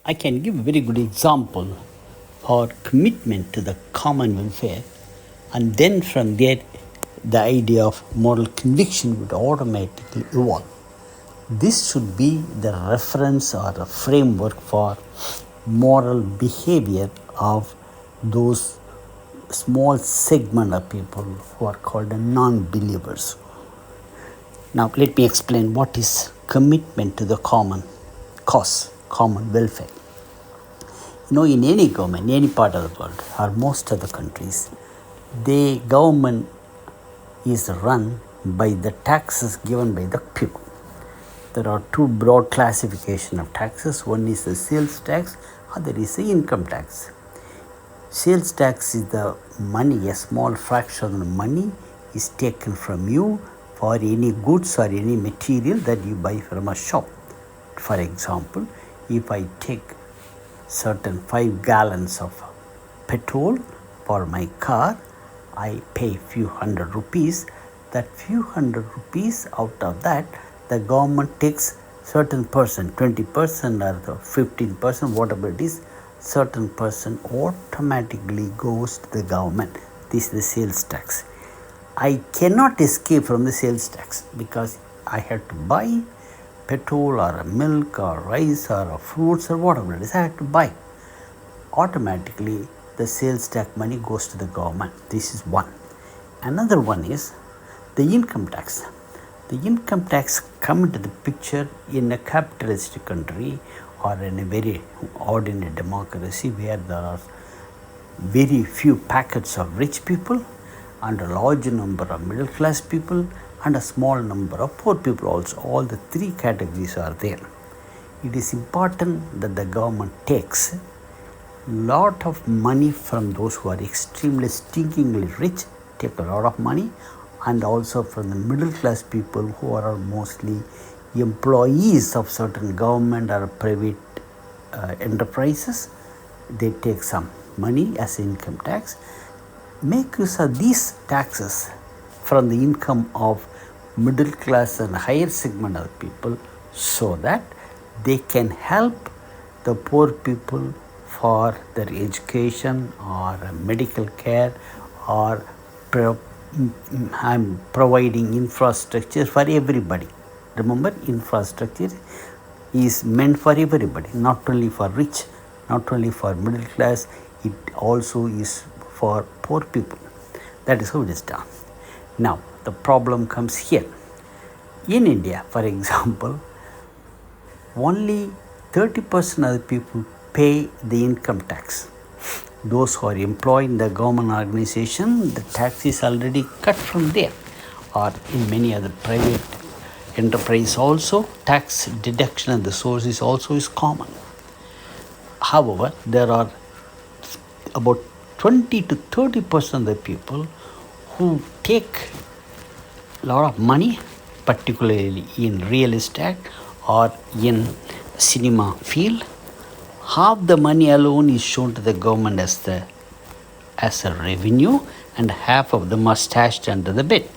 I can give a very good example for commitment to the common welfare, and then from there, the idea of moral conviction would automatically evolve. This should be the reference or a framework for moral behavior of those small segment of people who are called the non-believers. Now, let me explain what is commitment to the common cause, common welfare. In any government, any part of the world, or most of the countries, the government is run by the taxes given by the people. There are two broad classification of taxes. One is the sales tax, other is the income tax. Sales tax is the money, a small fraction of the money is taken from you for any goods or any material that you buy from a shop. For example, if I take certain 5 gallons of petrol for my car, I pay few hundred rupees. That few hundred rupees, out of that, the government takes certain percent, 20% or the 15%, whatever it is, certain percent automatically goes to the government. This is the sales tax. I cannot escape from the sales tax because I have to buy petrol or a milk or rice or a fruits or whatever it is. I have to buy. Automatically, the sales tax money goes to the government. This is one. Another one is the income tax. The income tax come into the picture in a capitalist country or in a very ordinary democracy where there are very few packets of rich people and a large number of middle class people and a small number of poor people also. All the three categories are there. It is important that the government takes lot of money from those who are extremely stinkingly rich, take a lot of money, and also from the middle class people who are mostly employees of certain government or private enterprises. They take some money as income tax. Make use of these taxes from the income of middle class and higher segment of people so that they can help the poor people for their education or medical care or providing infrastructure for everybody. Remember, infrastructure is meant for everybody, not only for rich, not only for middle class, it also is for poor people. That is how it is done. Now, the problem comes here. In India, for example, only 30% of the people pay the income tax. Those who are employed in the government organization, the tax is already cut from there. Or in many other private enterprise also, tax deduction at the source is also common. However, there are about 20 to 30% of the people who take a lot of money, particularly in real estate or in cinema field. Half the money alone is shown to the government as a revenue, and half of them are stashed under the bed.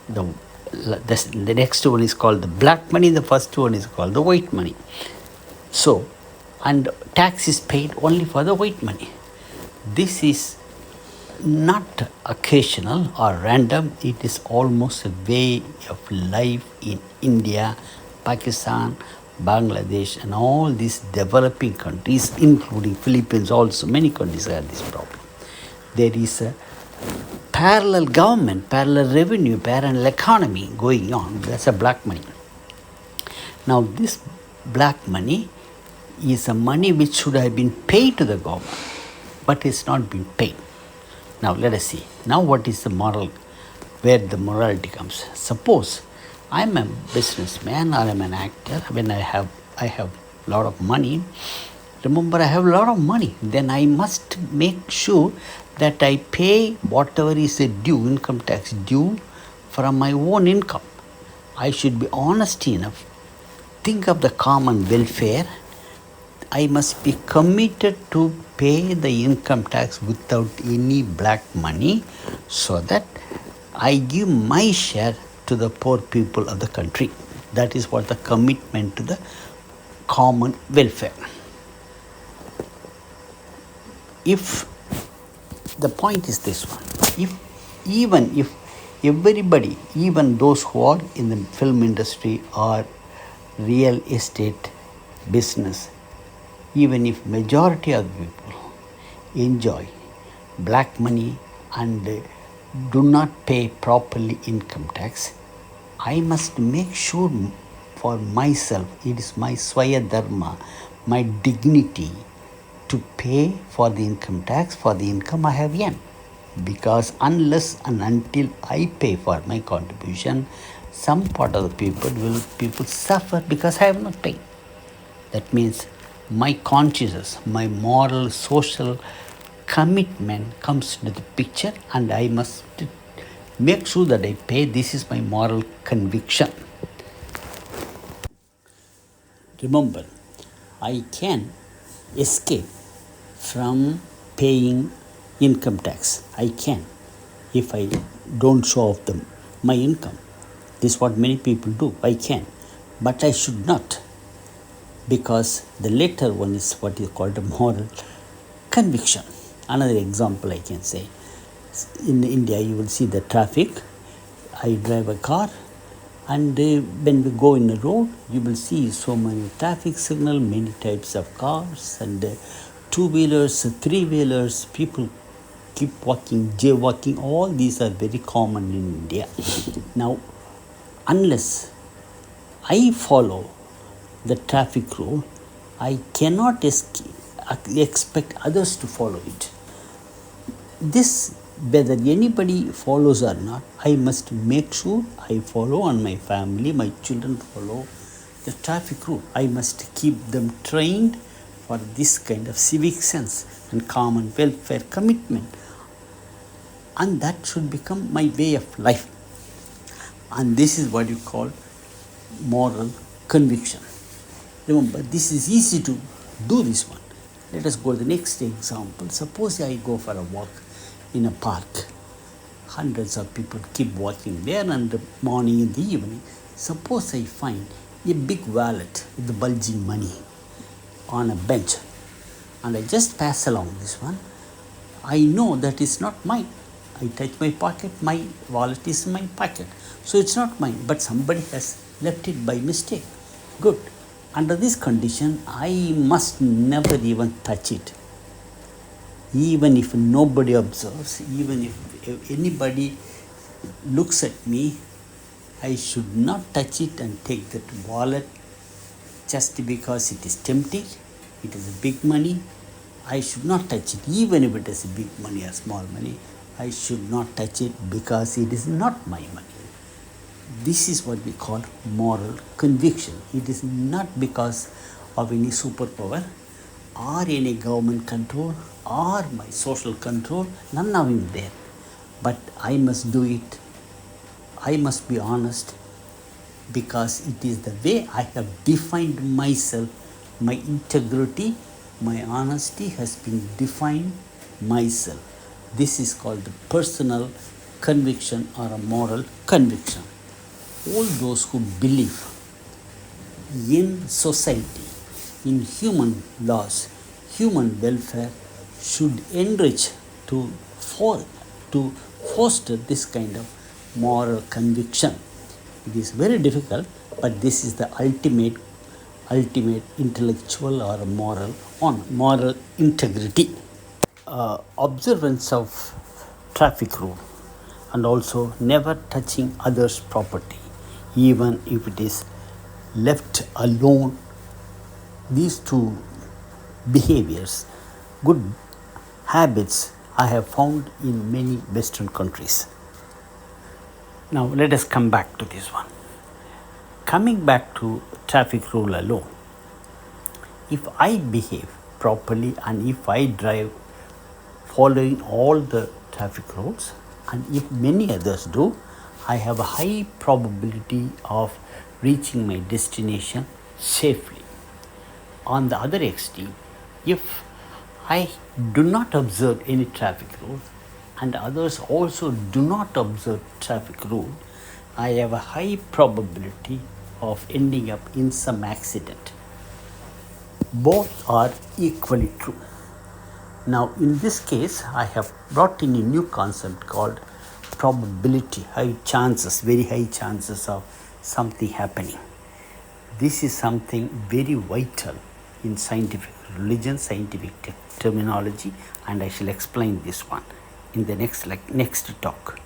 The next one is called the black money, the first one is called the white money. So, and tax is paid only for the white money. This is not occasional or random, it is almost a way of life in India, Pakistan, Bangladesh, and all these developing countries, including Philippines also. Many countries have this problem. There is a parallel government, parallel revenue, parallel economy going on. That's a black money. Now, this black money is a money which should have been paid to the government, but it's not been paid. Now, let us see. Now, what is the moral, where the morality comes? Suppose I'm a businessman or I'm an actor. When I have a lot of money, remember I have a lot of money, then I must make sure that I pay whatever is the due, income tax due from my own income. I should be honest enough. Think of the common welfare. I must be committed to pay the income tax without any black money so that I give my share to the poor people of the country. That is what the commitment to the common welfare. if the point is this one, if everybody, even those who are in the film industry or real estate business, even if majority of the people enjoy black money and do not pay properly income tax, I must make sure for myself, it is my swaya dharma, my dignity, to pay for the income tax for the income I have earned. Because unless and until I pay for my contribution, some part of the people suffer because I have not paid. That means my consciousness, my moral, social commitment comes into the picture, and I must make sure that I pay. This is my moral conviction. Remember, I can escape from paying income tax. I can, if I don't show off my income. This is what many people do. I can, but I should not, because the later one is what is called a moral conviction. Another example I can say, in India you will see the traffic. I drive a car, and when we go in a road, you will see so many traffic signal, many types of cars, and two-wheelers, three-wheelers, people keep walking, jaywalking. All these are very common in India. Now, unless I follow the traffic rule, I cannot expect others to follow it. This, whether anybody follows or not, I must make sure I follow, and my family, my children follow the traffic rule. I must keep them trained for this kind of civic sense and common welfare commitment. And that should become my way of life. And this is what you call moral conviction. Remember, this is easy to do this one. Let us go to the next example. Suppose I go for a walk in a park. Hundreds of people keep walking there, and the morning and the evening. Suppose I find a big wallet with the bulging money on a bench, and I just pass along this one. I know that it's not mine. I touch my pocket, my wallet is in my pocket. So it's not mine, but somebody has left it by mistake. Good. Under this condition, I must never even touch it. Even if nobody observes, even if anybody looks at me, I should not touch it and take that wallet just because it is tempting. It is a big money. I should not touch it, even if it is a big money or small money. I should not touch it because it is not my money. This is what we call moral conviction. It is not because of any superpower or any government control or my social control. None of them there. But I must do it. I must be honest, because it is the way I have defined myself. My integrity, my honesty has been defined myself. This is called the personal conviction or a moral conviction. All those who believe in society, in human laws, human welfare, should enrich to foster this kind of moral conviction. It is very difficult, but this is the ultimate intellectual or moral integrity. Observance of traffic rule, and also never touching others' property, even if it is left alone. These two behaviors, good habits, I have found in many Western countries. Now let us come back to this one. Coming back to traffic rule alone, if I behave properly and if I drive following all the traffic rules, and if many others do, I have a high probability of reaching my destination safely. On the other extreme, if I do not observe any traffic rules and others also do not observe traffic rule, I have a high probability of ending up in some accident. Both are equally true. Now, in this case, I have brought in a new concept called probability, high chances, very high chances of something happening. This is something very vital in scientific religion, scientific terminology, and I shall explain this one in the next talk.